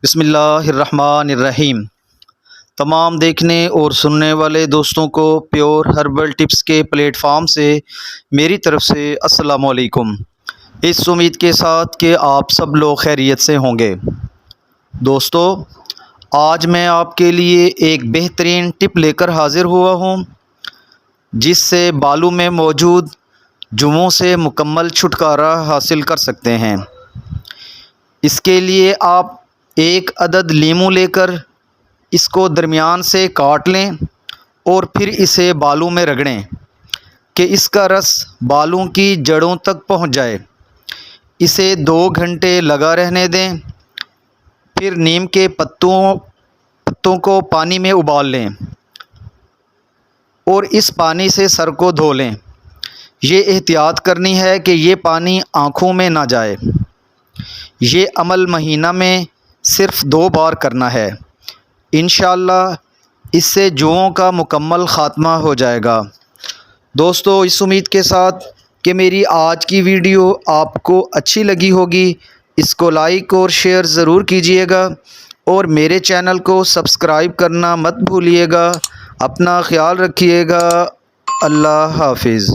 بسم اللہ الرحمن الرحیم۔ تمام دیکھنے اور سننے والے دوستوں کو پیور ہربل ٹپس کے پلیٹ فارم سے میری طرف سے السلام علیکم، اس امید کے ساتھ کہ آپ سب لوگ خیریت سے ہوں گے۔ دوستو، آج میں آپ کے لیے ایک بہترین ٹپ لے کر حاضر ہوا ہوں جس سے بالوں میں موجود جوؤں سے مکمل چھٹکارا حاصل کر سکتے ہیں۔ اس کے لیے آپ ایک عدد لیموں لے کر اس کو درمیان سے کاٹ لیں اور پھر اسے بالوں میں رگڑیں کہ اس کا رس بالوں کی جڑوں تک پہنچ جائے۔ اسے 2 گھنٹے لگا رہنے دیں، پھر نیم کے پتوں کو پانی میں ابال لیں اور اس پانی سے سر کو دھو لیں۔ یہ احتیاط کرنی ہے کہ یہ پانی آنکھوں میں نہ جائے۔ یہ عمل مہینہ میں صرف 2 بار کرنا ہے۔ انشاءاللہ اس سے جوؤں کا مکمل خاتمہ ہو جائے گا۔ دوستو، اس امید کے ساتھ کہ میری آج کی ویڈیو آپ کو اچھی لگی ہوگی، اس کو لائک اور شیئر ضرور کیجیے گا اور میرے چینل کو سبسکرائب کرنا مت بھولیے گا۔ اپنا خیال رکھیے گا۔ اللہ حافظ۔